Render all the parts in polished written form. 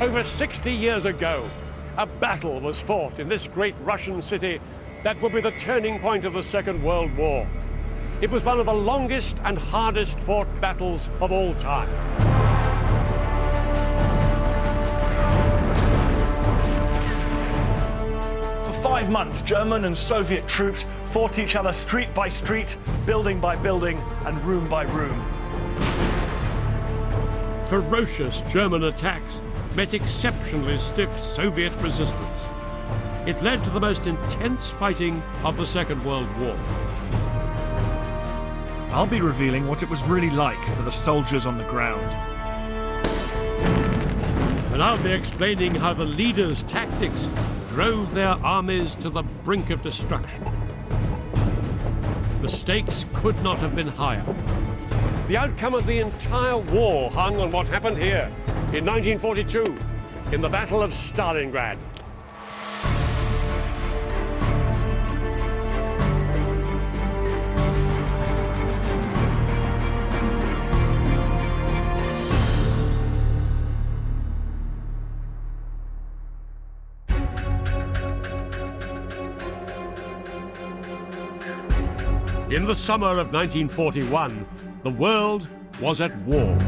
Over 60 years ago, a battle was fought in this great Russian city that would be the turning point of the Second World War. It was one of the longest and hardest fought battles of all time. For 5 months, German and Soviet troops fought each other street by street, building by building, and room by room. Ferocious German attacks met exceptionally stiff Soviet resistance. It led to the most intense fighting of the Second World War. I'll be revealing what it was really like for the soldiers on the ground. And I'll be explaining how the leaders' tactics drove their armies to the brink of destruction. The stakes could not have been higher. The outcome of the entire war hung on what happened here in 1942, in the Battle of Stalingrad. In the summer of 1941, the world was at war.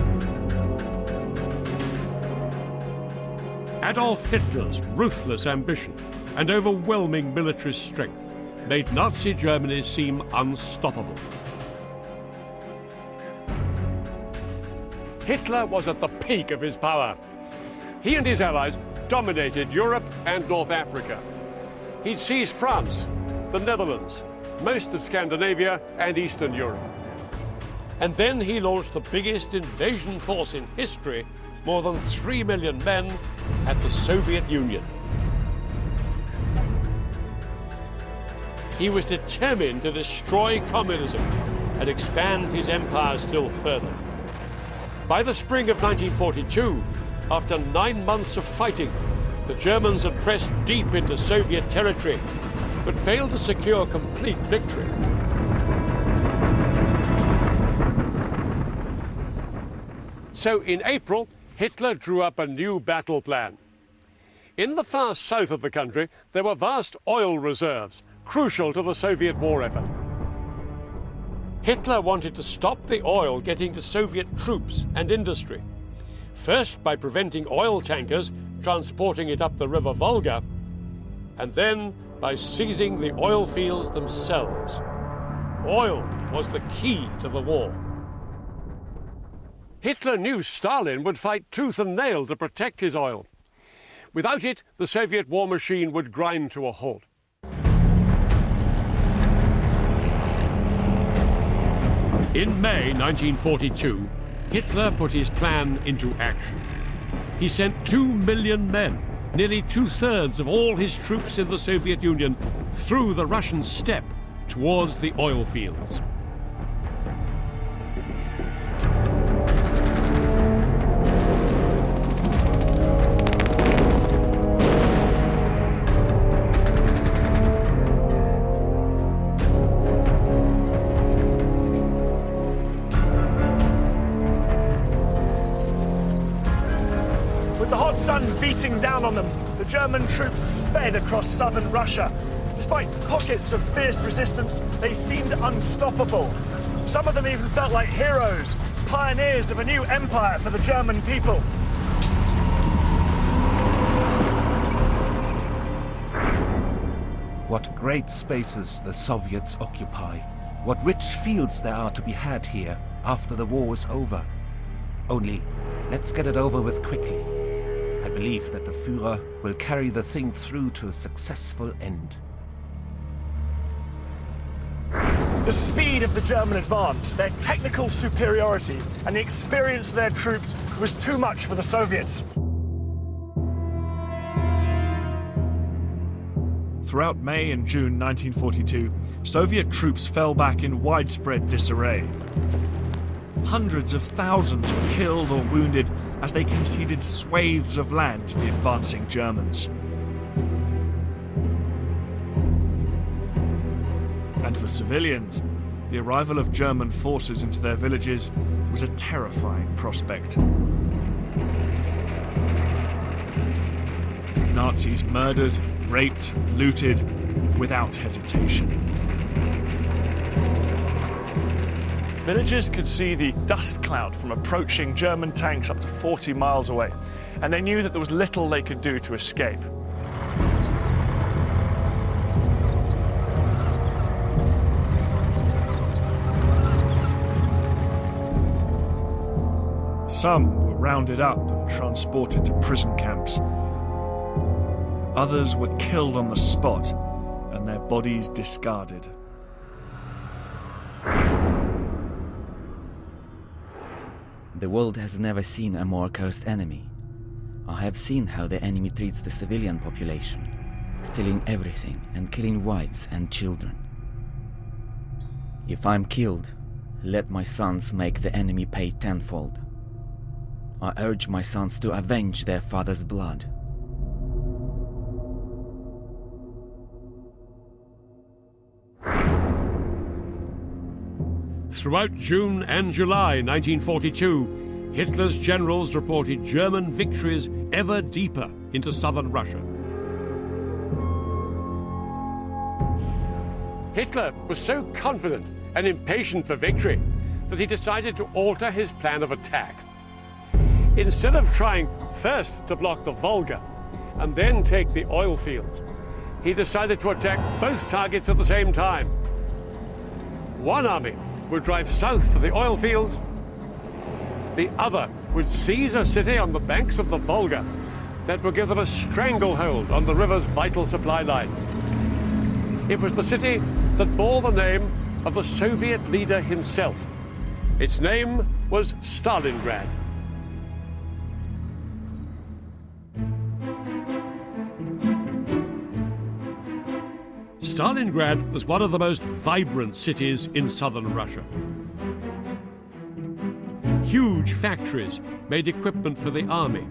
Adolf Hitler's ruthless ambition and overwhelming military strength made Nazi Germany seem unstoppable. Hitler was at the peak of his power. He and his allies dominated Europe and North Africa. He'd seized France, the Netherlands, most of Scandinavia and Eastern Europe. And then he launched the biggest invasion force in history, more than 3 million men, at the Soviet Union. He was determined to destroy communism and expand his empire still further. By the spring of 1942, after 9 months of fighting, the Germans had pressed deep into Soviet territory, but failed to secure complete victory. So in April, Hitler drew up a new battle plan. In the far south of the country, there were vast oil reserves, crucial to the Soviet war effort. Hitler wanted to stop the oil getting to Soviet troops and industry, first by preventing oil tankers transporting it up the river Volga, and then by seizing the oil fields themselves. Oil was the key to the war. Hitler knew Stalin would fight tooth and nail to protect his oil. Without it, the Soviet war machine would grind to a halt. In May 1942, Hitler put his plan into action. He sent 2 million men, nearly 2/3 of all his troops in the Soviet Union, through the Russian steppe towards the oil fields. With the hot sun beating down on them, the German troops sped across southern Russia. Despite pockets of fierce resistance, they seemed unstoppable. Some of them even felt like heroes, pioneers of a new empire for the German people. What great spaces the Soviets occupy. What rich fields there are to be had here after the war is over. Only, let's get it over with quickly. I believe that the Führer will carry the thing through to a successful end. The speed of the German advance, their technical superiority, and the experience of their troops was too much for the Soviets. Throughout May and June 1942, Soviet troops fell back in widespread disarray. Hundreds of thousands were killed or wounded as they conceded swathes of land to the advancing Germans. And for civilians, the arrival of German forces into their villages was a terrifying prospect. Nazis murdered, raped, looted without hesitation. Villagers could see the dust cloud from approaching German tanks up to 40 miles away, and they knew that there was little they could do to escape. Some were rounded up and transported to prison camps. Others were killed on the spot and their bodies discarded. The world has never seen a more cursed enemy. I have seen how the enemy treats the civilian population, stealing everything and killing wives and children. If I'm killed, let my sons make the enemy pay tenfold. I urge my sons to avenge their father's blood. Throughout June and July 1942, Hitler's generals reported German victories ever deeper into southern Russia. Hitler was so confident and impatient for victory that he decided to alter his plan of attack. Instead of trying first to block the Volga and then take the oil fields, he decided to attack both targets at the same time. One army would drive south to the oil fields. The other would seize a city on the banks of the Volga that would give them a stranglehold on the river's vital supply line. It was the city that bore the name of the Soviet leader himself. Its name was Stalingrad. Stalingrad was one of the most vibrant cities in southern Russia. Huge factories made equipment for the army.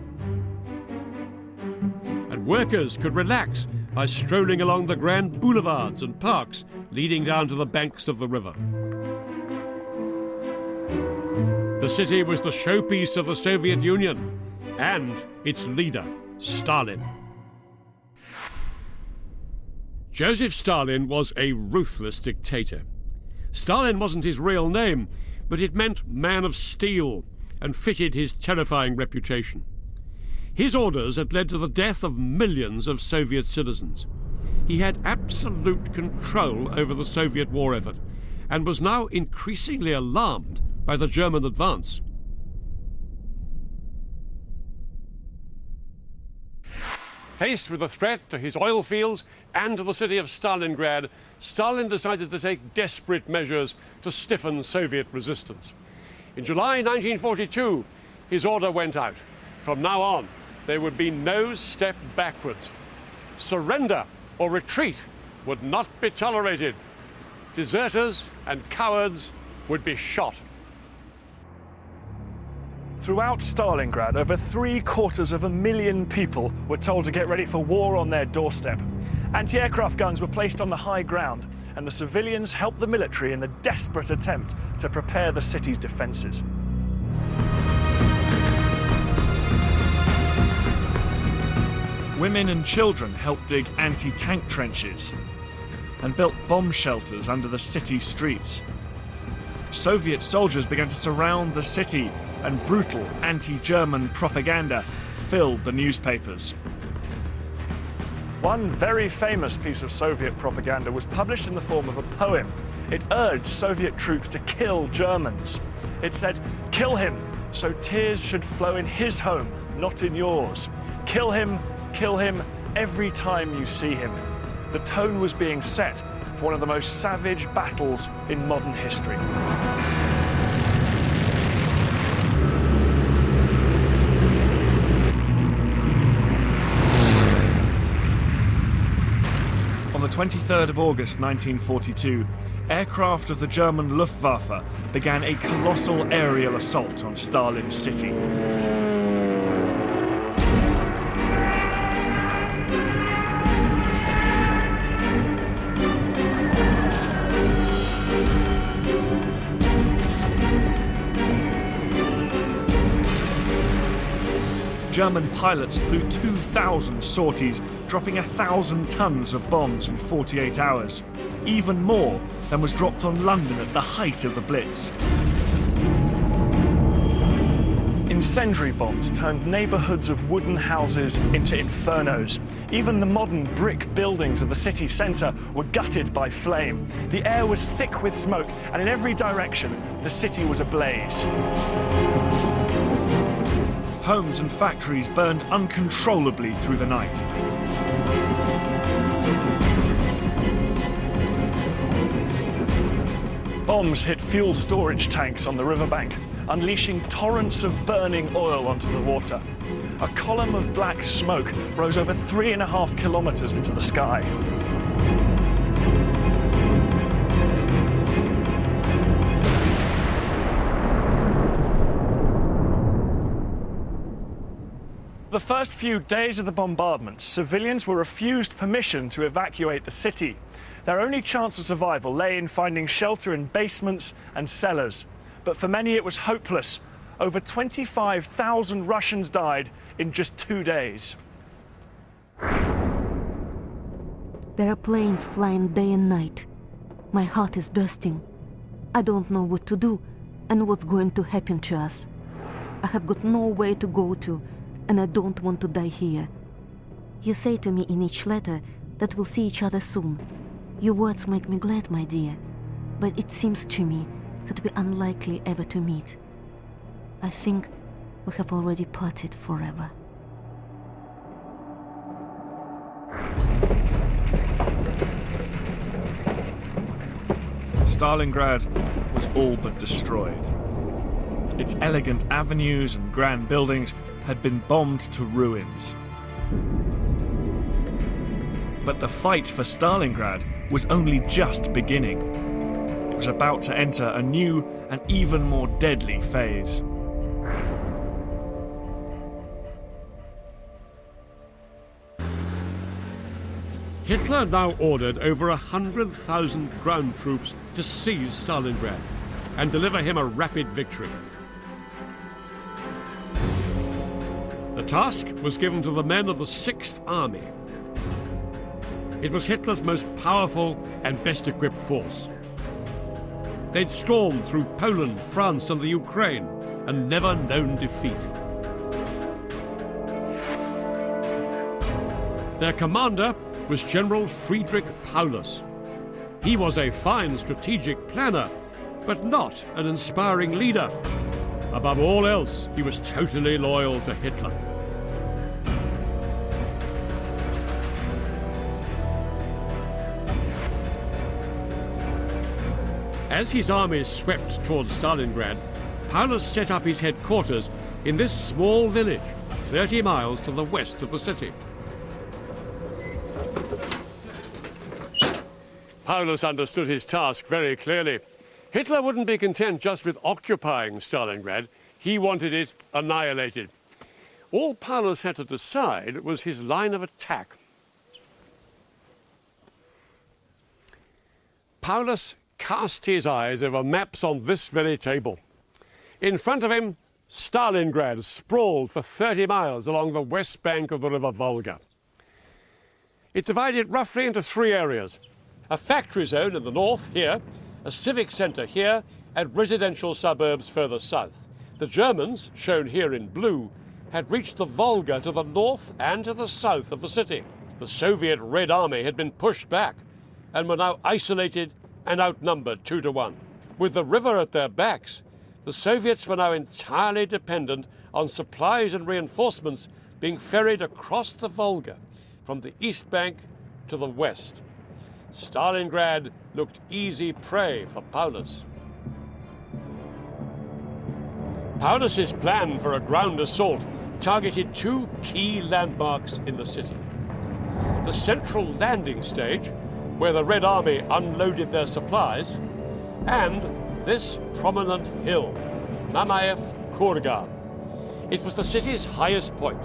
And workers could relax by strolling along the grand boulevards and parks leading down to the banks of the river. The city was the showpiece of the Soviet Union and its leader, Stalin. Joseph Stalin was a ruthless dictator. Stalin wasn't his real name, but it meant man of steel and fitted his terrifying reputation. His orders had led to the death of millions of Soviet citizens. He had absolute control over the Soviet war effort and was now increasingly alarmed by the German advance. Faced with a threat to his oil fields and to the city of Stalingrad, Stalin decided to take desperate measures to stiffen Soviet resistance. In July 1942, his order went out. From now on, there would be no step backwards. Surrender or retreat would not be tolerated. Deserters and cowards would be shot. Throughout Stalingrad, over 750,000 people were told to get ready for war on their doorstep. Anti-aircraft guns were placed on the high ground, and the civilians helped the military in the desperate attempt to prepare the city's defences. Women and children helped dig anti-tank trenches and built bomb shelters under the city streets. Soviet soldiers began to surround the city, and brutal anti-German propaganda filled the newspapers. One very famous piece of Soviet propaganda was published in the form of a poem. It urged Soviet troops to kill Germans. It said, "Kill him, so tears should flow in his home, not in yours. Kill him, every time you see him." The tone was being set for one of the most savage battles in modern history. On the 23rd of August 1942, aircraft of the German Luftwaffe began a colossal aerial assault on Stalin's city. German pilots flew 2,000 sorties, dropping 1,000 tons of bombs in 48 hours, even more than was dropped on London at the height of the Blitz. Incendiary bombs turned neighbourhoods of wooden houses into infernos. Even the modern brick buildings of the city centre were gutted by flame. The air was thick with smoke, and in every direction, the city was ablaze. Homes and factories burned uncontrollably through the night. Bombs hit fuel storage tanks on the riverbank, unleashing torrents of burning oil onto the water. A column of black smoke rose over 3.5 kilometers into the sky. The first few days of the bombardment, civilians were refused permission to evacuate the city. Their only chance of survival lay in finding shelter in basements and cellars. But for many it was hopeless. Over 25,000 Russians died in just 2 days. There are planes flying day and night. My heart is bursting. I don't know what to do and what's going to happen to us. I have got nowhere to go to, and I don't want to die here. You say to me in each letter that we'll see each other soon. Your words make me glad, my dear, but it seems to me that we're unlikely ever to meet. I think we have already parted forever. Stalingrad was all but destroyed. Its elegant avenues and grand buildings had been bombed to ruins. But the fight for Stalingrad was only just beginning. It was about to enter a new and even more deadly phase. Hitler now ordered over 100,000 ground troops to seize Stalingrad and deliver him a rapid victory. The task was given to the men of the 6th Army. It was Hitler's most powerful and best equipped force. They'd stormed through Poland, France and the Ukraine and never known defeat. Their commander was General Friedrich Paulus. He was a fine strategic planner, but not an inspiring leader. Above all else, he was totally loyal to Hitler. As his armies swept towards Stalingrad, Paulus set up his headquarters in this small village, 30 miles to the west of the city. Paulus understood his task very clearly. Hitler wouldn't be content just with occupying Stalingrad. He wanted it annihilated. All Paulus had to decide was his line of attack. Paulus cast his eyes over maps on this very table. In front of him, Stalingrad sprawled for 30 miles along the west bank of the river Volga. It divided roughly into 3 areas. A factory zone in the north here, a civic centre here, and residential suburbs further south. The Germans, shown here in blue, had reached the Volga to the north and to the south of the city. The Soviet Red Army had been pushed back and were now isolated and outnumbered 2 to 1. With the river at their backs, the Soviets were now entirely dependent on supplies and reinforcements being ferried across the Volga from the east bank to the west. Stalingrad looked easy prey for Paulus. Paulus's plan for a ground assault targeted 2 key landmarks in the city. The central landing stage, where the Red Army unloaded their supplies, and this prominent hill, Mamayev Kurgan. It was the city's highest point.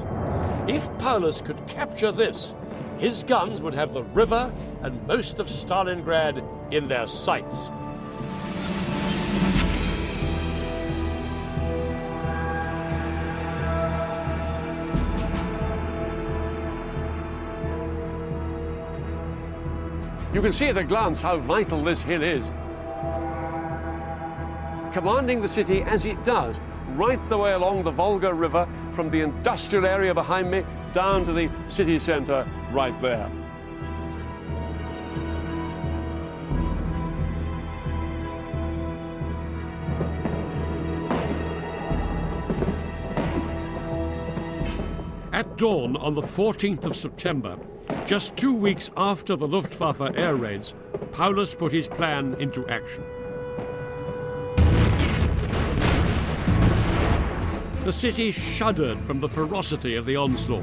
If Paulus could capture this, his guns would have the river and most of Stalingrad in their sights. You can see at a glance how vital this hill is. Commanding the city as it does, right the way along the Volga River, from the industrial area behind me down to the city centre right there. At dawn on the 14th of September, just 2 weeks after the Luftwaffe air raids, Paulus put his plan into action. The city shuddered from the ferocity of the onslaught.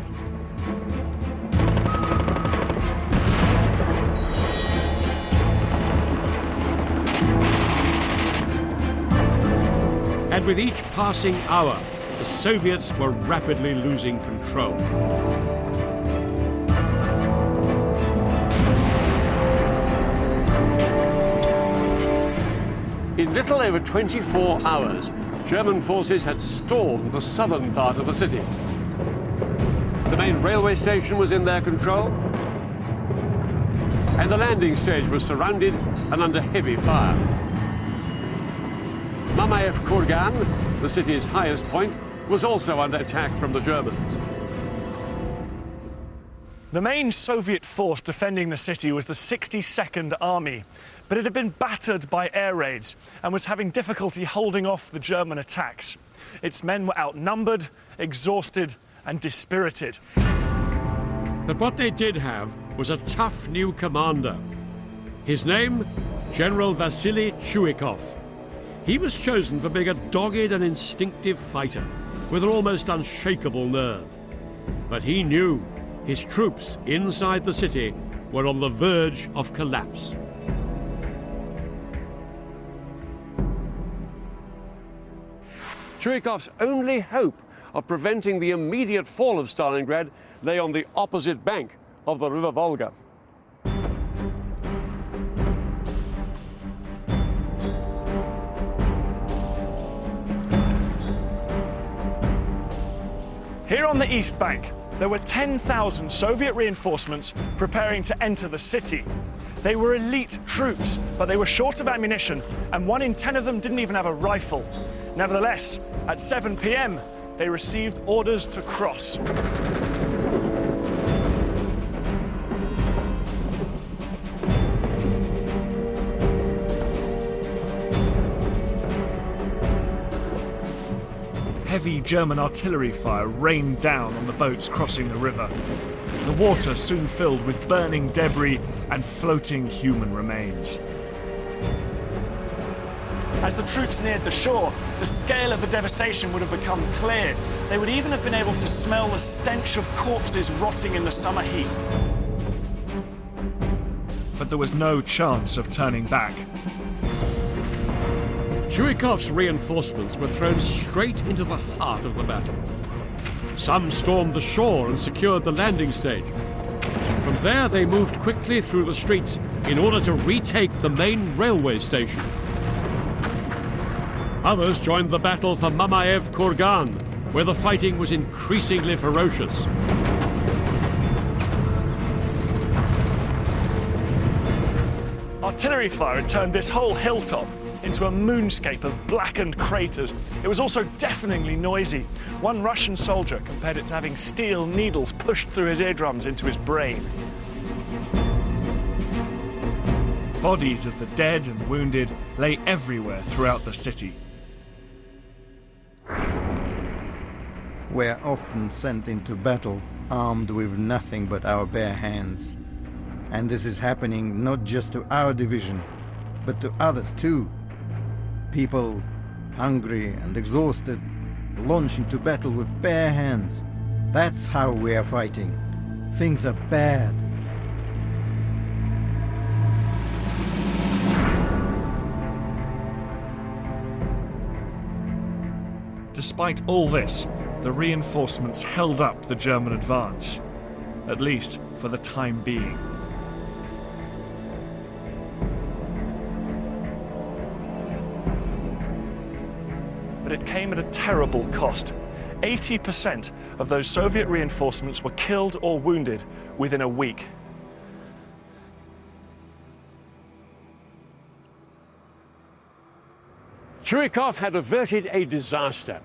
And with each passing hour, the Soviets were rapidly losing control. In little over 24 hours, German forces had stormed the southern part of the city. The main railway station was in their control, and the landing stage was surrounded and under heavy fire. Mamayev Kurgan, the city's highest point, was also under attack from the Germans. The main Soviet force defending the city was the 62nd Army, but it had been battered by air raids and was having difficulty holding off the German attacks. Its men were outnumbered, exhausted, and dispirited. But what they did have was a tough new commander. His name, General Vasily Chuikov. He was chosen for being a dogged and instinctive fighter with an almost unshakable nerve. But he knew his troops inside the city were on the verge of collapse. Chuikov's only hope of preventing the immediate fall of Stalingrad lay on the opposite bank of the River Volga. Here on the east bank, there were 10,000 Soviet reinforcements preparing to enter the city. They were elite troops, but they were short of ammunition, and 1 in 10 of them didn't even have a rifle. Nevertheless, at 7 p.m., they received orders to cross. Heavy German artillery fire rained down on the boats crossing the river. The water soon filled with burning debris and floating human remains. As the troops neared the shore, the scale of the devastation would have become clear. They would even have been able to smell the stench of corpses rotting in the summer heat. But there was no chance of turning back. Chuikov's reinforcements were thrown straight into the heart of the battle. Some stormed the shore and secured the landing stage. From there, they moved quickly through the streets in order to retake the main railway station. Others joined the battle for Mamayev Kurgan, where the fighting was increasingly ferocious. Artillery fire had turned this whole hilltop into a moonscape of blackened craters. It was also deafeningly noisy. One Russian soldier compared it to having steel needles pushed through his eardrums into his brain. Bodies of the dead and wounded lay everywhere throughout the city. We're often sent into battle armed with nothing but our bare hands. And this is happening not just to our division, but to others too. People, hungry and exhausted, launch into battle with bare hands. That's how we are fighting. Things are bad. Despite all this, the reinforcements held up the German advance, at least for the time being. But it came at a terrible cost. 80% of those Soviet reinforcements were killed or wounded within a week. Chuikov had averted a disaster,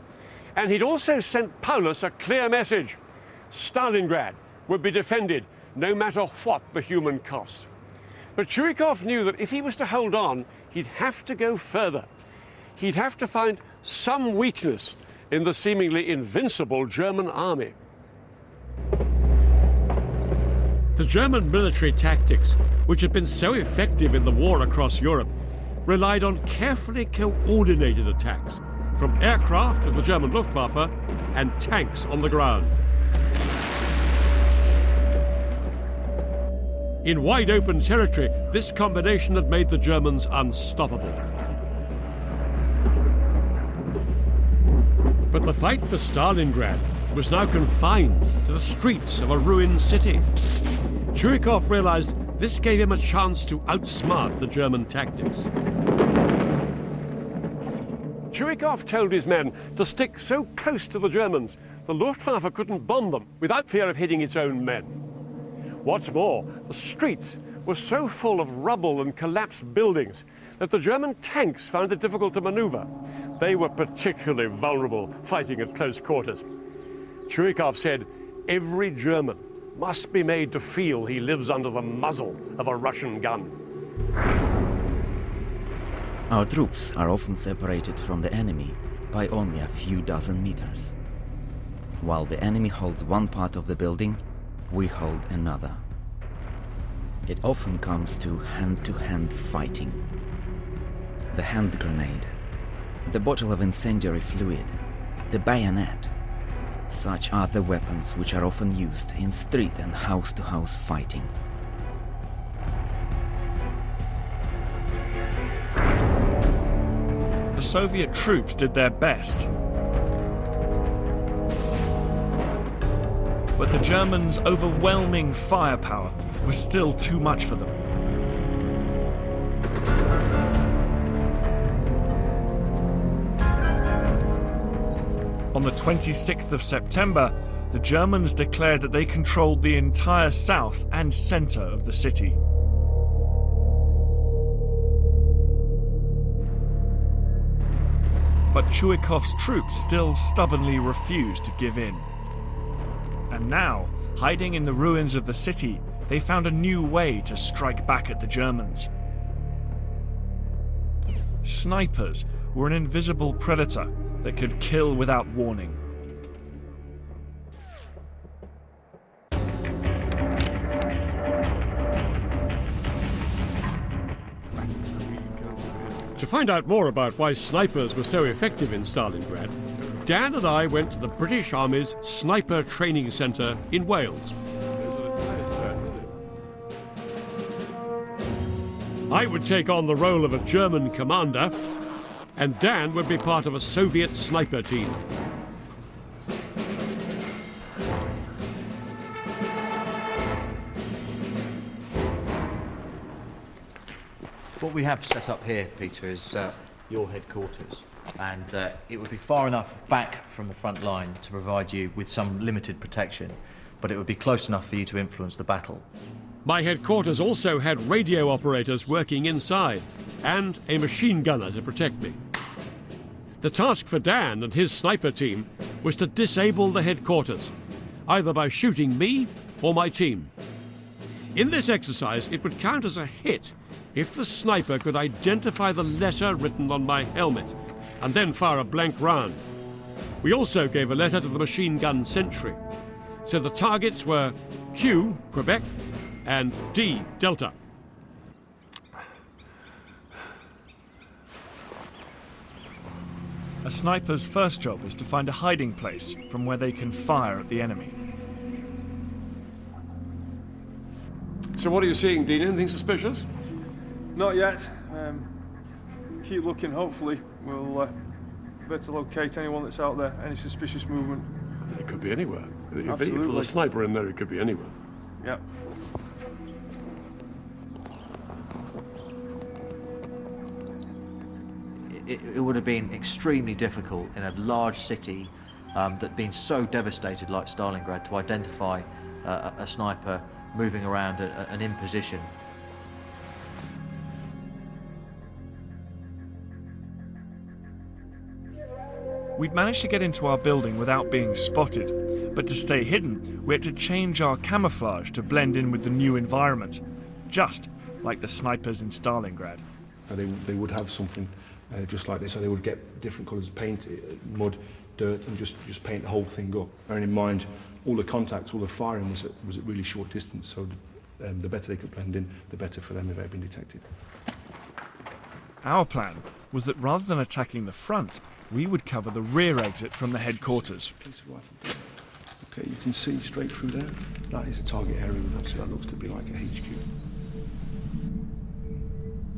and he'd also sent Paulus a clear message. Stalingrad would be defended no matter what the human cost. But Chuikov knew that if he was to hold on, he'd have to go further. He'd have to find some weakness in the seemingly invincible German army. The German military tactics, which had been so effective in the war across Europe, relied on carefully coordinated attacks from aircraft of the German Luftwaffe and tanks on the ground. In wide open territory, this combination had made the Germans unstoppable. But the fight for Stalingrad was now confined to the streets of a ruined city. Chuikov realized this gave him a chance to outsmart the German tactics. Chuikov told his men to stick so close to the Germans, the Luftwaffe couldn't bomb them without fear of hitting its own men. What's more, the streets were so full of rubble and collapsed buildings that the German tanks found it difficult to maneuver. They were particularly vulnerable fighting at close quarters. Chuikov said, every German must be made to feel he lives under the muzzle of a Russian gun. Our troops are often separated from the enemy by only a few dozen meters. While the enemy holds one part of the building, we hold another. It often comes to hand-to-hand fighting. The hand grenade, the bottle of incendiary fluid, the bayonet. Such are the weapons which are often used in street and house-to-house fighting. The Soviet troops did their best. But the Germans' overwhelming firepower was still too much for them. On the 26th of September, the Germans declared that they controlled the entire south and center of the city. But Chuikov's troops still stubbornly refused to give in. And now, hiding in the ruins of the city, they found a new way to strike back at the Germans. Snipers were an invisible predator that could kill without warning. To find out more about why snipers were so effective in Stalingrad, Dan and I went to the British Army's Sniper Training Centre in Wales. I would take on the role of a German commander, and Dan would be part of a Soviet sniper team. What we have set up here, Peter, is your headquarters, and it would be far enough back from the front line to provide you with some limited protection, but it would be close enough for you to influence the battle. My headquarters also had radio operators working inside, and a machine gunner to protect me. The task for Dan and his sniper team was to disable the headquarters, either by shooting me or my team. In this exercise, it would count as a hit if the sniper could identify the letter written on my helmet, and then fire a blank round. We also gave a letter to the machine gun sentry, so the targets were Q, Quebec, and D, Delta. A sniper's first job is to find a hiding place from where they can fire at the enemy. So what are you seeing, Dean? Anything suspicious? Not yet. Keep looking, hopefully we'll be able to locate anyone that's out there, any suspicious movement. It could be anywhere. If there's Absolutely. a sniper in there, it could be anywhere. Yep. It would have been extremely difficult in a large city that'd been so devastated like Stalingrad to identify a sniper moving around and in position. We'd managed to get into our building without being spotted, but to stay hidden, we had to change our camouflage to blend in with the new environment, just like the snipers in Stalingrad. They would have something just like this, so they would get different colours of paint, mud, dirt, and just paint the whole thing up. Bearing in mind, all the contacts, all the firing was at really short distance, so the better they could blend in, the better for them if they had been detected. Our plan was that rather than attacking the front, we would cover the rear exit from the headquarters. Okay, you can see straight through there. That is a target area with us, so that looks to be like a HQ.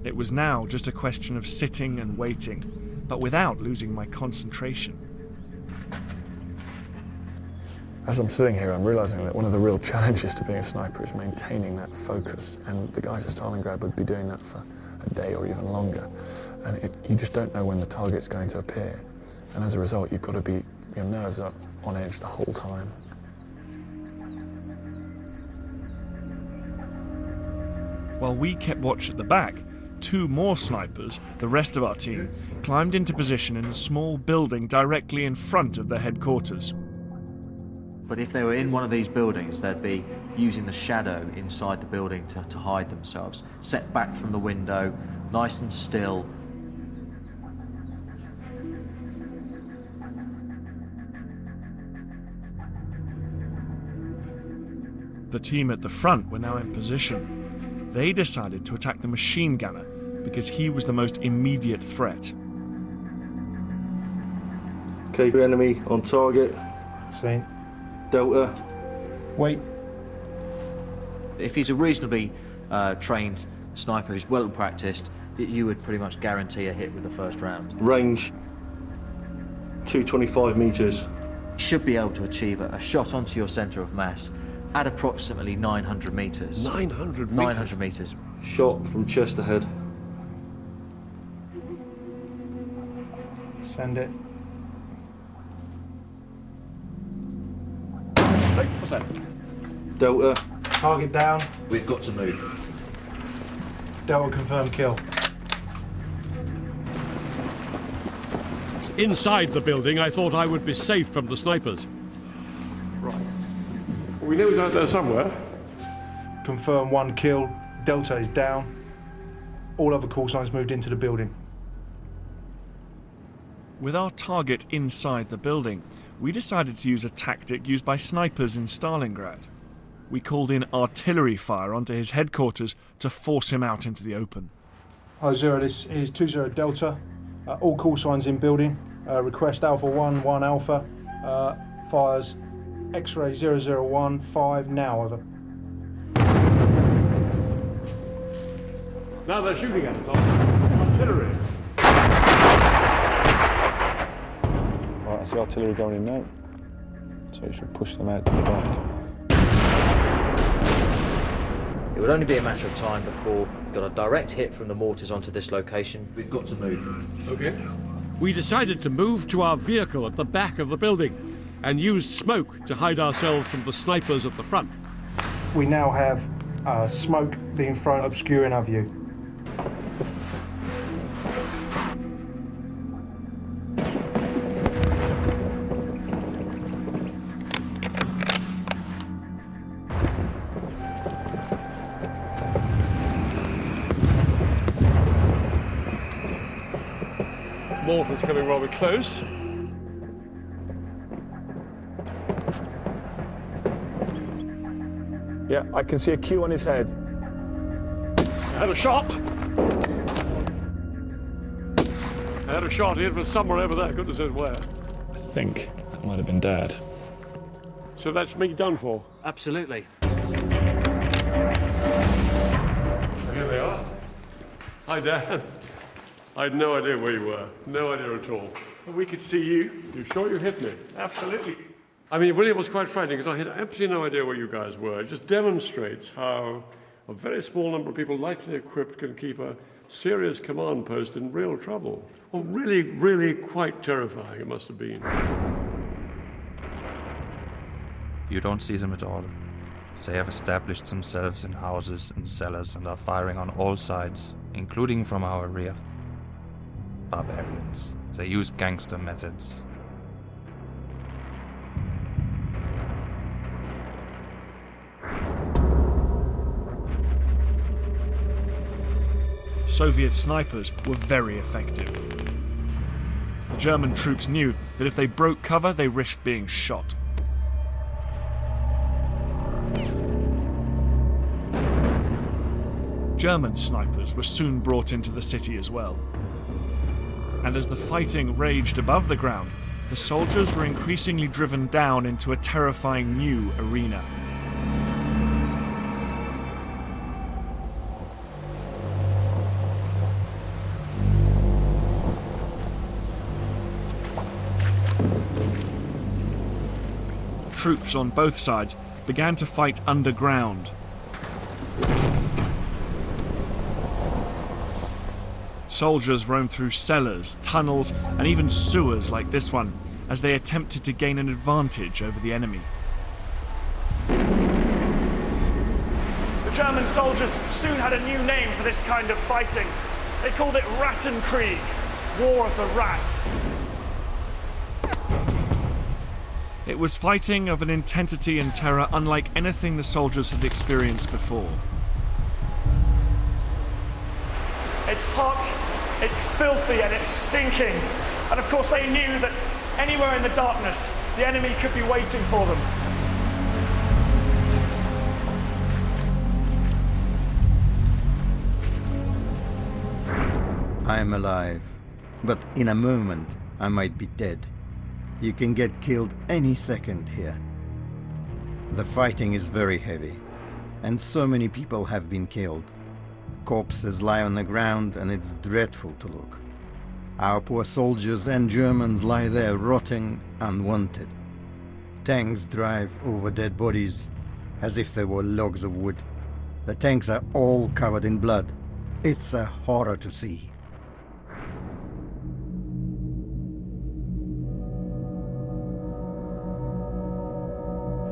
It was now just a question of sitting and waiting, but without losing my concentration. As I'm sitting here, I'm realising that one of the real challenges to being a sniper is maintaining that focus, and the guys at Stalingrad would be doing that for a day or even longer, and you just don't know when the target's going to appear, and as a result you've got to be, your nerves are on edge the whole time. While we kept watch at the back, 2 more snipers, the rest of our team, climbed into position in a small building directly in front of the headquarters. But if they were in one of these buildings, they'd be using the shadow inside the building to hide themselves, set back from the window, nice and still. The team at the front were now in position. They decided to attack the machine gunner because he was the most immediate threat. Okay, enemy on target. Seen. Delta. Wait. If he's a reasonably trained sniper who's well practiced, you would pretty much guarantee a hit with the first round. Range 225 metres. You should be able to achieve a shot onto your centre of mass at approximately 900 metres. 900 metres? 900 metres. Shot from chest ahead. Send it. What's that? Delta. Target down. We've got to move. Delta confirm kill. Inside the building, I thought I would be safe from the snipers. Right. Well, we know he's out there somewhere. Confirm 1 kill. Delta is down. All other call signs moved into the building. With our target inside the building, we decided to use a tactic used by snipers in Stalingrad. We called in artillery fire onto his headquarters to force him out into the open. Hi Zero, this is 20 Delta. All call signs in building. Request Alpha 1, 1 Alpha. Fires X-ray 001, 5 now, over. Now they're shooting at us. Artillery. Right, I see artillery going in now. So you should push them out to the back. It would only be a matter of time before we got a direct hit from the mortars onto this location. We've got to move. Okay. We decided to move to our vehicle at the back of the building and used smoke to hide ourselves from the snipers at the front. We now have smoke being thrown obscuring our view. Mortar's coming rather close. Yeah, I can see a Q on his head. I had a shot. I had a shot. It was somewhere over there. Goodness knows where. I think that might have been Dad. So that's me done for. Absolutely. So here they are. Hi, Dan. I had no idea where you were. No idea at all. We could see you. You sure you hit me? Absolutely. I mean, it really was quite frightening because I had absolutely no idea where you guys were. It just demonstrates how a very small number of people lightly equipped can keep a serious command post in real trouble. Well, really, really quite terrifying it must have been. You don't see them at all. They have established themselves in houses and cellars and are firing on all sides, including from our rear. Barbarians. They use gangster methods. Soviet snipers were very effective. The German troops knew that if they broke cover, they risked being shot. German snipers were soon brought into the city as well. And as the fighting raged above the ground, the soldiers were increasingly driven down into a terrifying new arena. Troops on both sides began to fight underground. Soldiers roamed through cellars, tunnels, and even sewers like this one, as they attempted to gain an advantage over the enemy. The German soldiers soon had a new name for this kind of fighting. They called it Rattenkrieg, War of the Rats. It was fighting of an intensity and terror unlike anything the soldiers had experienced before. It's hot, it's filthy, and it's stinking. And of course they knew that anywhere in the darkness, the enemy could be waiting for them. I am alive, but in a moment I might be dead. You can get killed any second here. The fighting is very heavy, and so many people have been killed. Corpses lie on the ground, and it's dreadful to look. Our poor soldiers and Germans lie there rotting unwanted. Tanks drive over dead bodies as if they were logs of wood. The tanks are all covered in blood. It's a horror to see.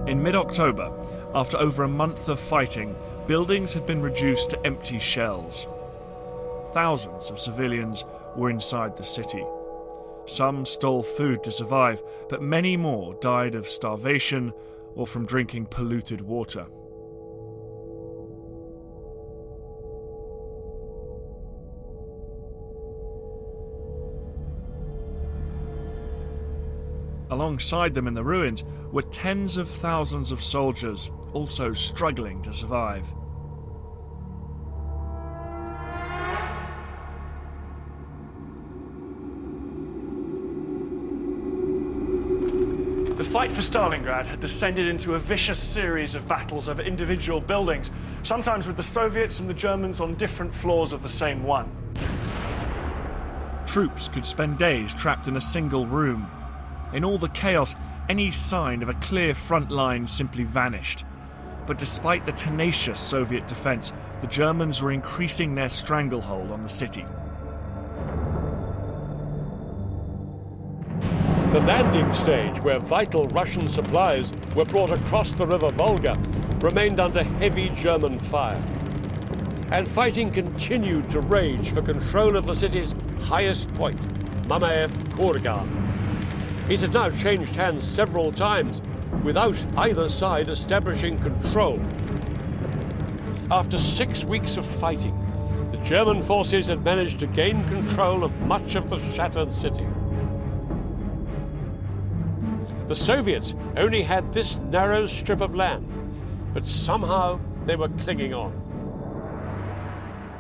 In mid-October, after over a month of fighting, buildings had been reduced to empty shells. Thousands of civilians were inside the city. Some stole food to survive, but many more died of starvation or from drinking polluted water. Alongside them in the ruins were tens of thousands of soldiers, also struggling to survive. The fight for Stalingrad had descended into a vicious series of battles over individual buildings, sometimes with the Soviets and the Germans on different floors of the same one. Troops could spend days trapped in a single room. In all the chaos, any sign of a clear front line simply vanished. But despite the tenacious Soviet defense, the Germans were increasing their stranglehold on the city. The landing stage, where vital Russian supplies were brought across the river Volga, remained under heavy German fire. And fighting continued to rage for control of the city's highest point, Mamayev Kurgan. It had now changed hands several times, without either side establishing control. After 6 weeks of fighting, the German forces had managed to gain control of much of the shattered city. The Soviets only had this narrow strip of land, but somehow they were clinging on.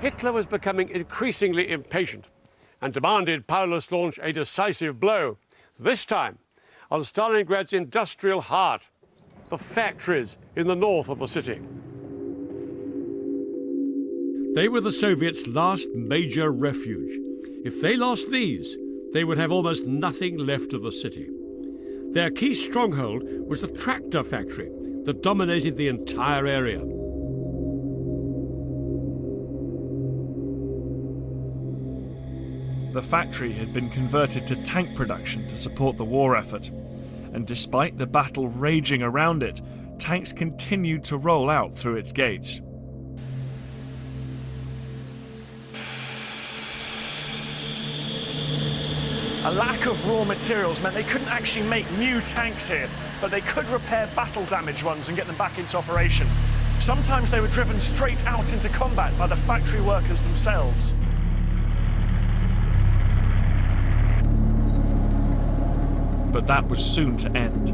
Hitler was becoming increasingly impatient and demanded Paulus launch a decisive blow, this time on Stalingrad's industrial heart, the factories in the north of the city. They were the Soviets' last major refuge. If they lost these, they would have almost nothing left of the city. Their key stronghold was the tractor factory that dominated the entire area. The factory had been converted to tank production to support the war effort, and despite the battle raging around it, tanks continued to roll out through its gates. A lack of raw materials meant they couldn't actually make new tanks here, but they could repair battle-damaged ones and get them back into operation. Sometimes they were driven straight out into combat by the factory workers themselves. but that was soon to end.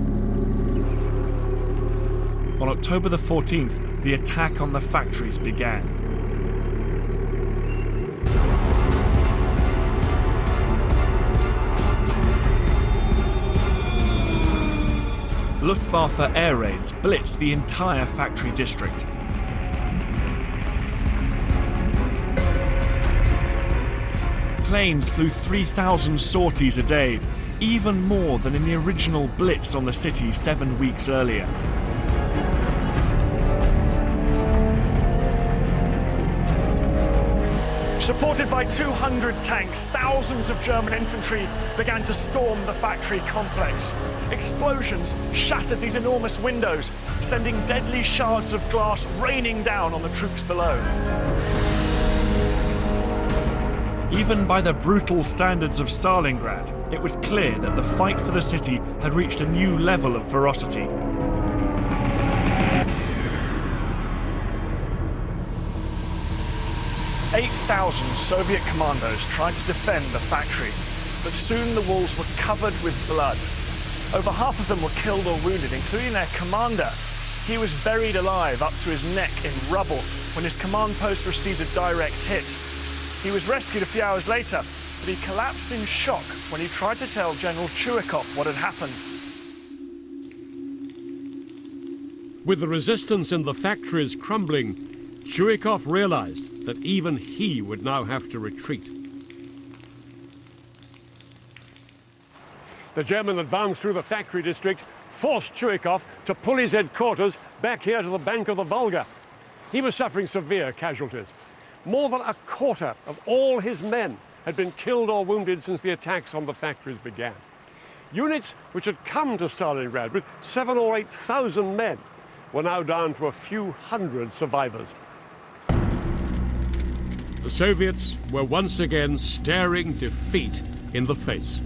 On October the 14th, the attack on the factories began. Luftwaffe air raids blitzed the entire factory district. Planes flew 3,000 sorties a day, even more than in the original blitz on the city 7 weeks earlier. Supported by 200 tanks, thousands of German infantry began to storm the factory complex. Explosions shattered these enormous windows, sending deadly shards of glass raining down on the troops below. Even by the brutal standards of Stalingrad, it was clear that the fight for the city had reached a new level of ferocity. 8,000 Soviet commandos tried to defend the factory, but soon the walls were covered with blood. Over half of them were killed or wounded, including their commander. He was buried alive up to his neck in rubble when his command post received a direct hit. He was rescued a few hours later, but he collapsed in shock when he tried to tell General Chuikov what had happened. With the resistance in the factories crumbling, Chuikov realized that even he would now have to retreat. The German advance through the factory district forced Chuikov to pull his headquarters back here to the bank of the Volga. He was suffering severe casualties. More than a quarter of all his men had been killed or wounded since the attacks on the factories began. Units which had come to Stalingrad with 7,000 or 8,000 men were now down to a few hundred survivors. The Soviets were once again staring defeat in the face.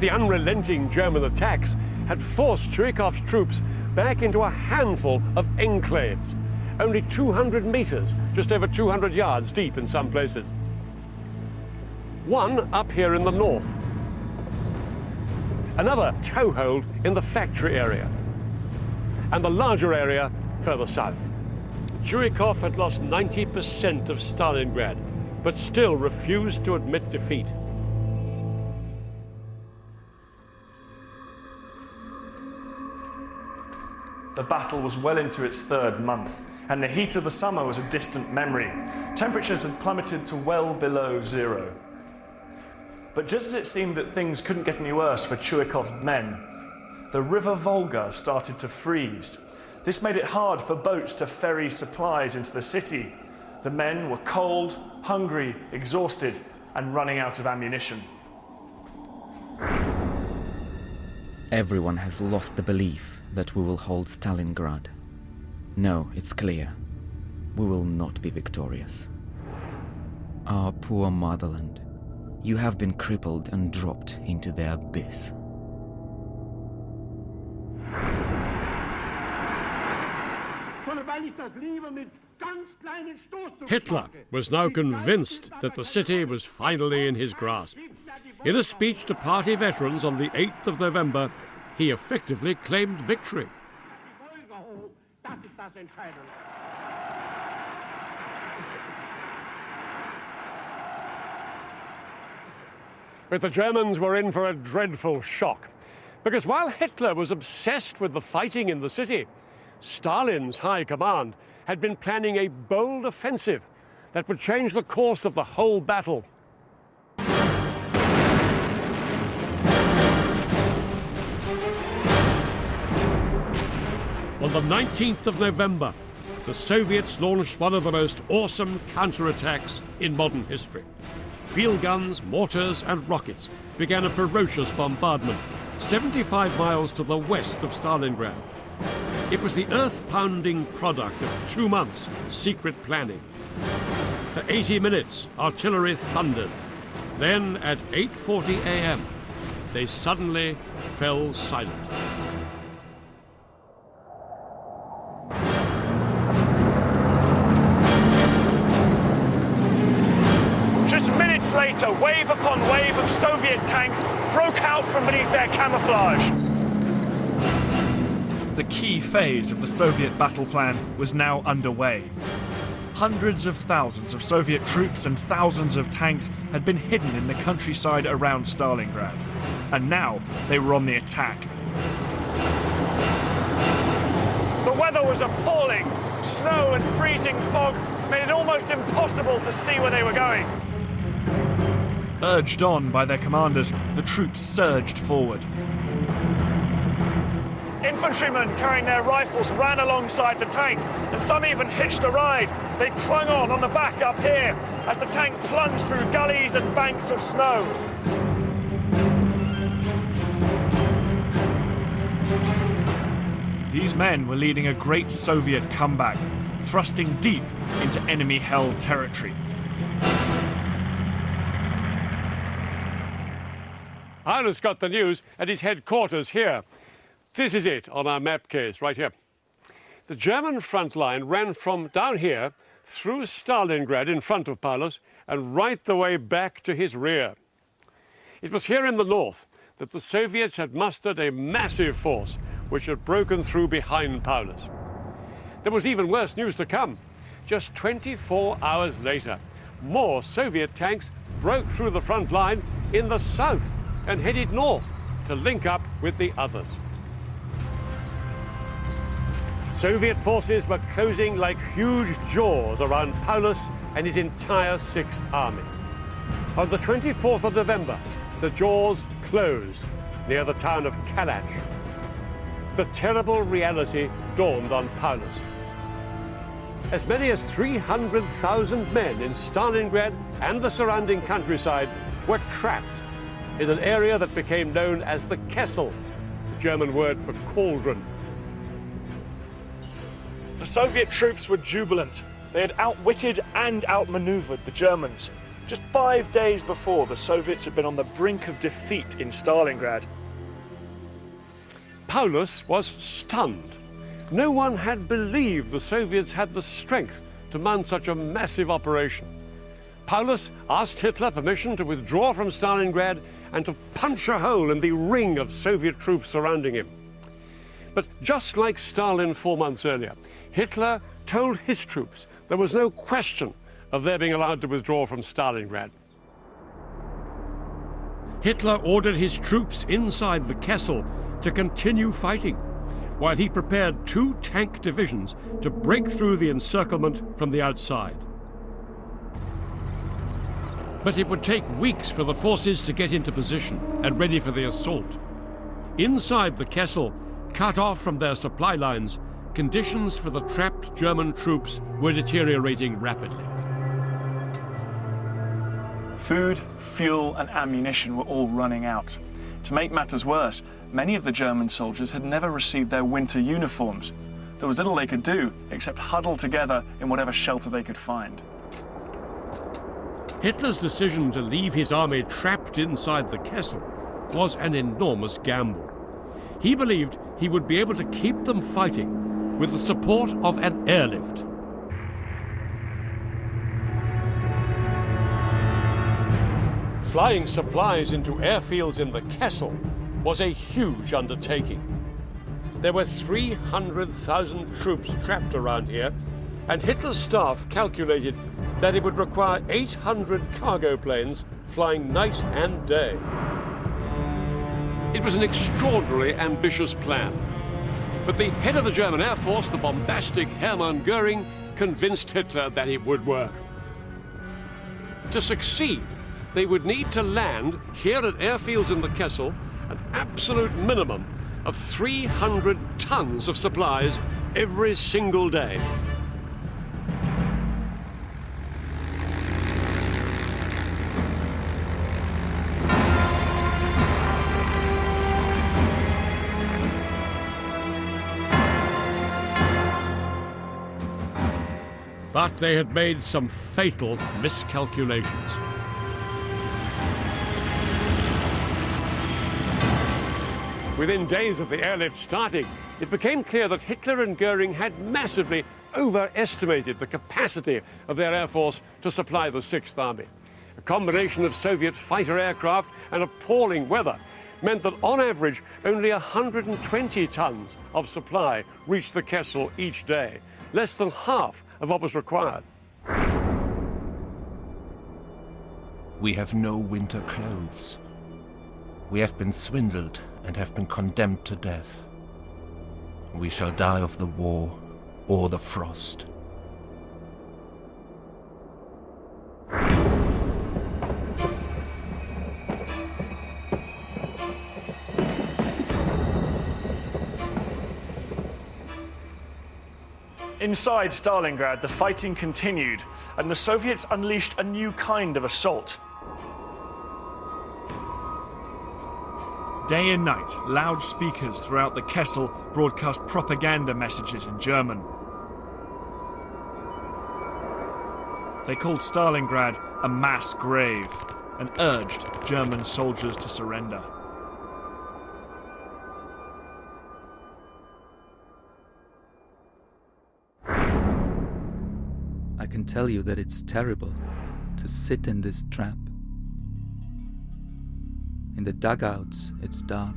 The unrelenting German attacks had forced Chuikov's troops back into a handful of enclaves, only 200 meters, just over 200 yards deep in some places. One up here in the north. Another toehold in the factory area. And the larger area further south. Chuikov had lost 90% of Stalingrad, but still refused to admit defeat. The battle was well into its third month, and the heat of the summer was a distant memory. Temperatures had plummeted to well below zero. But just as it seemed that things couldn't get any worse for Chuikov's men, the river Volga started to freeze. This made it hard for boats to ferry supplies into the city. The men were cold, hungry, exhausted, and running out of ammunition. Everyone has lost the belief that we will hold Stalingrad. No, it's clear. We will not be victorious. Our poor motherland, you have been crippled and dropped into the abyss. Hitler was now convinced that the city was finally in his grasp. In a speech to party veterans on the 8th of November, he effectively claimed victory. But the Germans were in for a dreadful shock, because while Hitler was obsessed with the fighting in the city, Stalin's high command had been planning a bold offensive that would change the course of the whole battle. On the 19th of November, the Soviets launched one of the most awesome counterattacks in modern history. Field guns, mortars, and rockets began a ferocious bombardment 75 miles to the west of Stalingrad. It was the earth-pounding product of 2 months' secret planning. For 80 minutes, artillery thundered. Then, at 8:40 a.m., they suddenly fell silent. Just minutes later, wave upon wave of Soviet tanks broke out from beneath their camouflage. The key phase of the Soviet battle plan was now underway. Hundreds of thousands of Soviet troops and thousands of tanks had been hidden in the countryside around Stalingrad, and now they were on the attack. The weather was appalling. Snow and freezing fog made it almost impossible to see where they were going. Urged on by their commanders, the troops surged forward. Infantrymen carrying their rifles ran alongside the tank, and some even hitched a ride. They clung on the back up here as the tank plunged through gullies and banks of snow. These men were leading a great Soviet comeback, thrusting deep into enemy-held territory. Paulus got the news at his headquarters here. This is it on our map case, right here. The German front line ran from down here through Stalingrad in front of Paulus and right the way back to his rear. It was here in the north that the Soviets had mustered a massive force which had broken through behind Paulus. There was even worse news to come. Just 24 hours later, more Soviet tanks broke through the front line in the south and headed north to link up with the others. Soviet forces were closing like huge jaws around Paulus and his entire 6th Army. On the 24th of November, the jaws closed near the town of Kalach. The terrible reality dawned on Paulus. As many as 300,000 men in Stalingrad and the surrounding countryside were trapped in an area that became known as the Kessel, the German word for cauldron. The Soviet troops were jubilant. They had outwitted and outmaneuvered the Germans. Just 5 days before, the Soviets had been on the brink of defeat in Stalingrad. Paulus was stunned. No one had believed the Soviets had the strength to mount such a massive operation. Paulus asked Hitler permission to withdraw from Stalingrad and to punch a hole in the ring of Soviet troops surrounding him. But just like Stalin 4 months earlier, Hitler told his troops there was no question of their being allowed to withdraw from Stalingrad. Hitler ordered his troops inside the Kessel to continue fighting, while he prepared 2 tank divisions to break through the encirclement from the outside. But it would take weeks for the forces to get into position and ready for the assault. Inside the Kessel, cut off from their supply lines, conditions for the trapped German troops were deteriorating rapidly. Food, fuel and ammunition were all running out. To make matters worse, many of the German soldiers had never received their winter uniforms. There was little they could do except huddle together in whatever shelter they could find. Hitler's decision to leave his army trapped inside the Kessel was an enormous gamble. He believed he would be able to keep them fighting with the support of an airlift. Flying supplies into airfields in the Kessel was a huge undertaking. There were 300,000 troops trapped around here, and Hitler's staff calculated that it would require 800 cargo planes flying night and day. It was an extraordinarily ambitious plan, but the head of the German Air Force, the bombastic Hermann Göring, convinced Hitler that it would work. To succeed, they would need to land here at airfields in the Kessel an absolute minimum of 300 tons of supplies every single day. But they had made some fatal miscalculations. Within days of the airlift starting, it became clear that Hitler and Göring had massively overestimated the capacity of their air force to supply the 6th Army. combination of Soviet fighter aircraft and appalling weather meant that on average only 120 tons of supply reached the Kessel each day, less than half of what was required. We have no winter clothes. We have been swindled and have been condemned to death. We shall die of the war or the frost. Inside Stalingrad, the fighting continued, and the Soviets unleashed a new kind of assault. Day and night, loudspeakers throughout the Kessel broadcast propaganda messages in German. They called Stalingrad a mass grave and urged German soldiers to surrender. I can tell you that it's terrible to sit in this trap. In the dugouts, it's dark.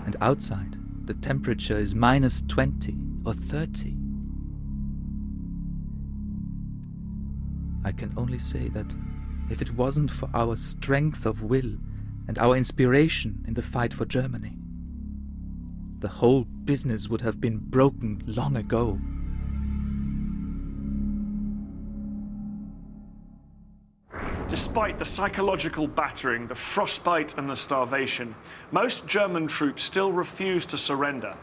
And outside, the temperature is minus 20 or 30. I can only say that if it wasn't for our strength of will and our inspiration in the fight for Germany, the whole business would have been broken long ago. Despite the psychological battering, the frostbite and the starvation, most German troops still refused to surrender.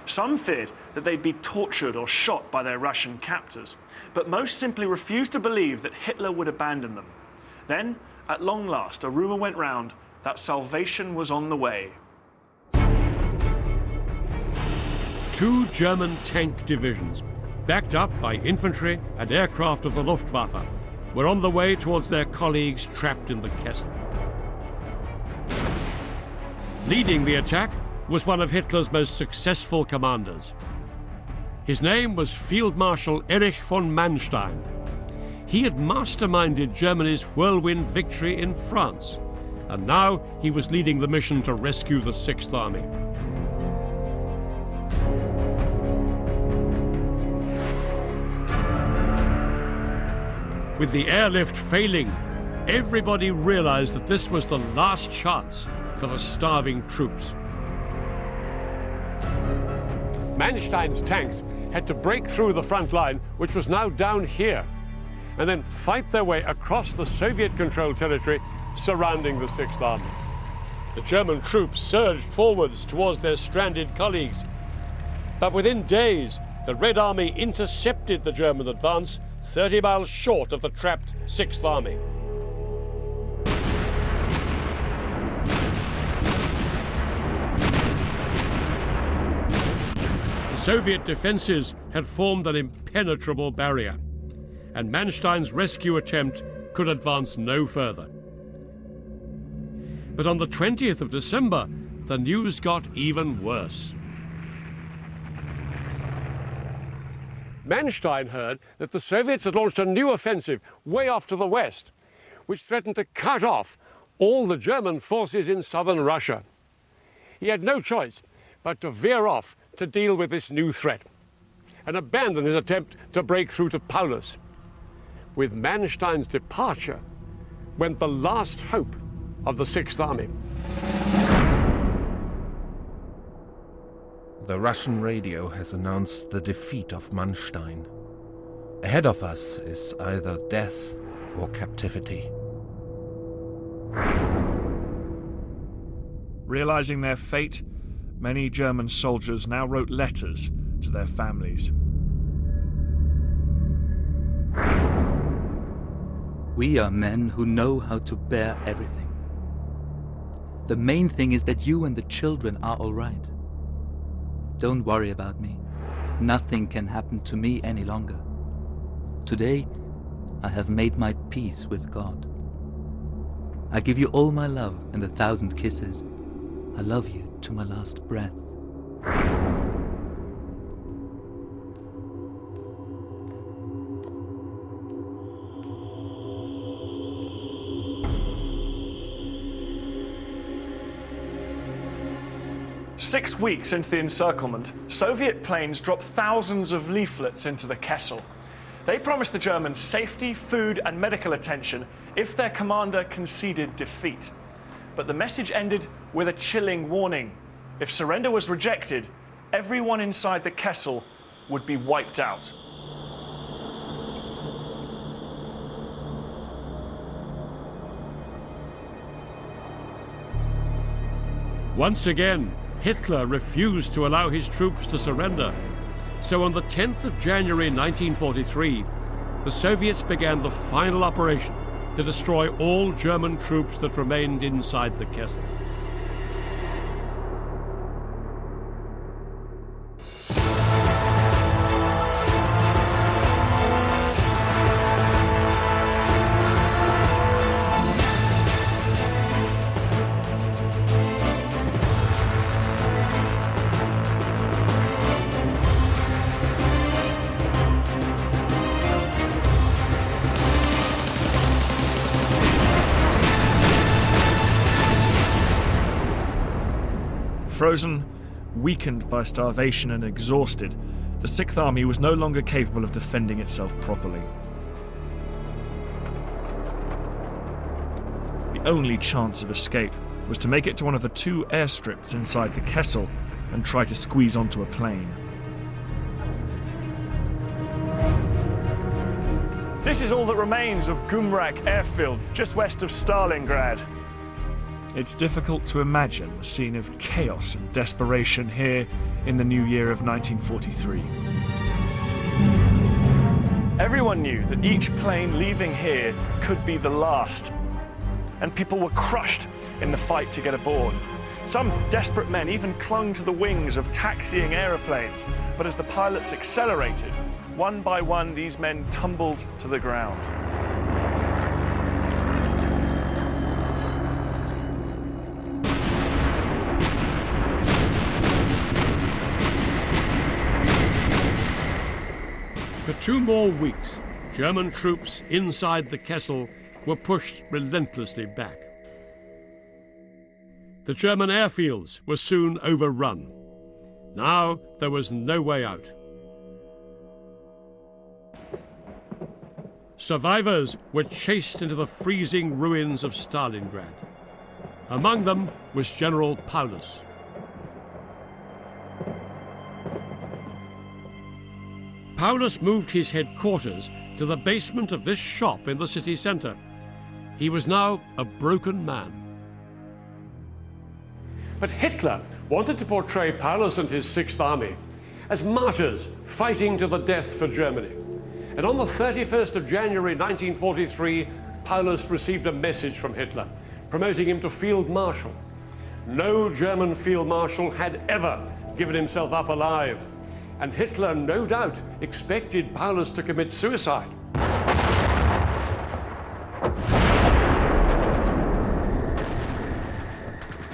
Some feared that they'd be tortured or shot by their Russian captors, but most simply refused to believe that Hitler would abandon them. Then, at long last, a rumour went round that salvation was on the way. 2 German tank divisions, backed up by infantry and aircraft of the Luftwaffe, were on the way towards their colleagues trapped in the Kessel. Leading the attack was one of Hitler's most successful commanders. His name was Field Marshal Erich von Manstein. He had masterminded Germany's whirlwind victory in France, and now he was leading the mission to rescue the Sixth Army. With the airlift failing, everybody realized that this was the last chance for the starving troops. Manstein's tanks had to break through the front line, which was now down here, and then fight their way across the Soviet-controlled territory surrounding the Sixth Army. The German troops surged forwards towards their stranded colleagues, but within days, the Red Army intercepted the German advance 30 miles short of the trapped Sixth Army. The Soviet defenses had formed an impenetrable barrier, and Manstein's rescue attempt could advance no further. But on the 20th of December, the news got even worse. Manstein heard that the Soviets had launched a new offensive way off to the west, which threatened to cut off all the German forces in southern Russia. He had no choice but to veer off to deal with this new threat and abandon his attempt to break through to Paulus. With Manstein's departure went the last hope of the Sixth Army. The Russian radio has announced the defeat of Manstein. Ahead of us is either death or captivity. Realizing their fate, many German soldiers now wrote letters to their families. We are men who know how to bear everything. The main thing is that you and the children are all right. Don't worry about me. Nothing can happen to me any longer. Today, I have made my peace with God. I give you all my love and 1,000 kisses. I love you to my last breath. 6 weeks into the encirclement, Soviet planes dropped thousands of leaflets into the Kessel. They promised the Germans safety, food, and medical attention if their commander conceded defeat. But the message ended with a chilling warning. If surrender was rejected, everyone inside the Kessel would be wiped out. Once again, Hitler refused to allow his troops to surrender. So on the 10th of January 1943, the Soviets began the final operation to destroy all German troops that remained inside the Kessel. Frozen, weakened by starvation and exhausted, the Sixth Army was no longer capable of defending itself properly. The only chance of escape was to make it to one of the 2 airstrips inside the Kessel and try to squeeze onto a plane. This is all that remains of Gumrak airfield, just west of Stalingrad. It's difficult to imagine the scene of chaos and desperation here in the new year of 1943. Everyone knew that each plane leaving here could be the last, and people were crushed in the fight to get aboard. Some desperate men even clung to the wings of taxiing aeroplanes, but as the pilots accelerated, one by one these men tumbled to the ground. For 2 more weeks, German troops inside the Kessel were pushed relentlessly back. The German airfields were soon overrun. Now there was no way out. Survivors were chased into the freezing ruins of Stalingrad. Among them was General Paulus. Paulus moved his headquarters to the basement of this shop in the city centre. He was now a broken man. But Hitler wanted to portray Paulus and his Sixth Army as martyrs fighting to the death for Germany. And on the 31st of January 1943, Paulus received a message from Hitler promoting him to Field Marshal. No German Field Marshal had ever given himself up alive. And Hitler, no doubt, expected Paulus to commit suicide.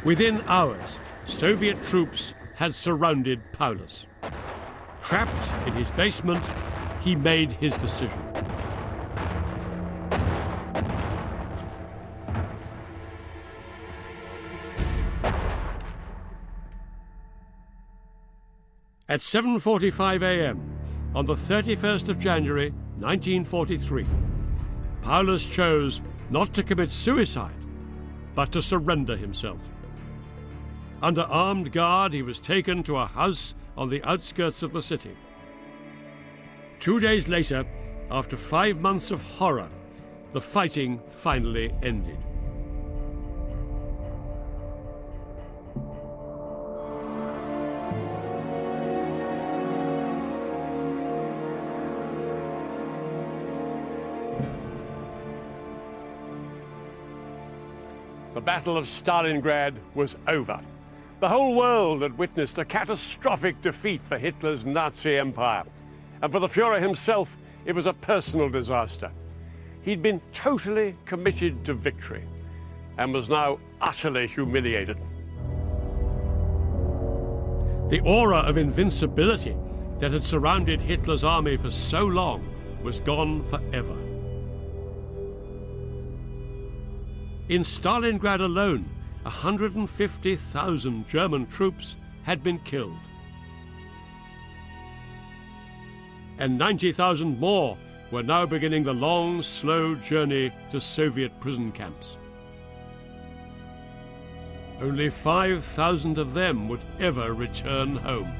Within hours, Soviet troops had surrounded Paulus. Trapped in his basement, he made his decision. At 7:45 a.m. on the 31st of January 1943, Paulus chose not to commit suicide, but to surrender himself. Under armed guard, he was taken to a house on the outskirts of the city. 2 days later, after 5 months of horror, the fighting finally ended. The Battle of Stalingrad was over. The whole world had witnessed a catastrophic defeat for Hitler's Nazi empire. And for the Führer himself, it was a personal disaster. He'd been totally committed to victory and was now utterly humiliated. The aura of invincibility that had surrounded Hitler's army for so long was gone forever. In Stalingrad alone, 150,000 German troops had been killed. And 90,000 more were now beginning the long, slow journey to Soviet prison camps. Only 5,000 of them would ever return home.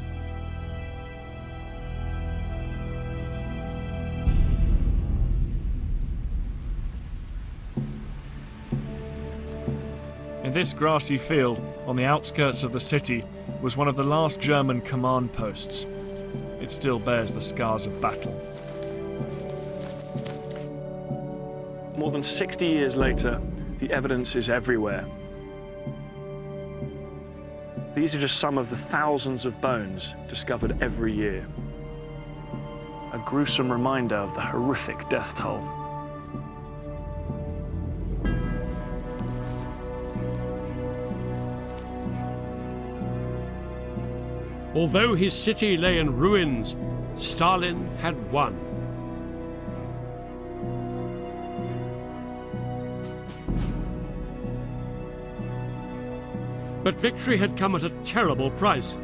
In this grassy field, on the outskirts of the city, was one of the last German command posts. It still bears the scars of battle. More than 60 years later, the evidence is everywhere. These are just some of the thousands of bones discovered every year. A gruesome reminder of the horrific death toll. Although his city lay in ruins, Stalin had won. But victory had come at a terrible price.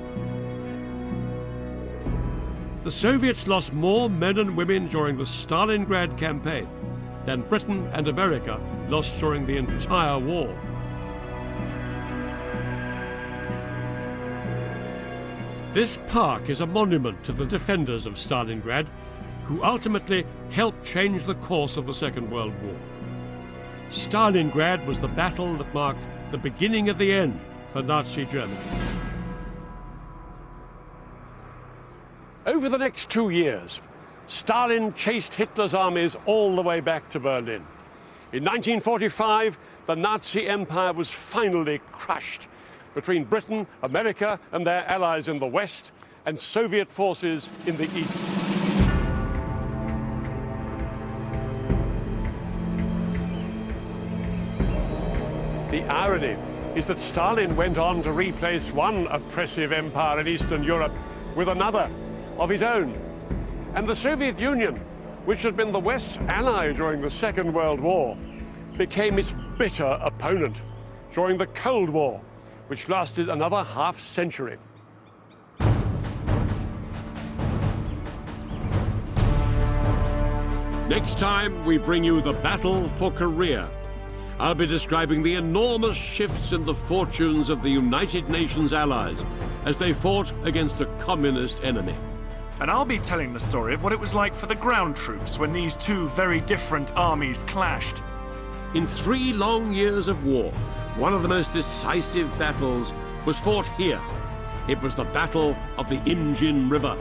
The Soviets lost more men and women during the Stalingrad campaign than Britain and America lost during the entire war. This park is a monument to the defenders of Stalingrad, who ultimately helped change the course of the Second World War. Stalingrad was the battle that marked the beginning of the end for Nazi Germany. Over the next 2 years, Stalin chased Hitler's armies all the way back to Berlin. In 1945, the Nazi Empire was finally crushed between Britain, America and their allies in the West, and Soviet forces in the East. The irony is that Stalin went on to replace one oppressive empire in Eastern Europe with another of his own. And the Soviet Union, which had been the West's ally during the Second World War, became its bitter opponent during the Cold War, which lasted another half-century. Next time, we bring you the battle for Korea. I'll be describing the enormous shifts in the fortunes of the United Nations allies as they fought against a communist enemy. And I'll be telling the story of what it was like for the ground troops when these two very different armies clashed. In 3 long years of war, one of the most decisive battles was fought here. It was the Battle of the Imjin River.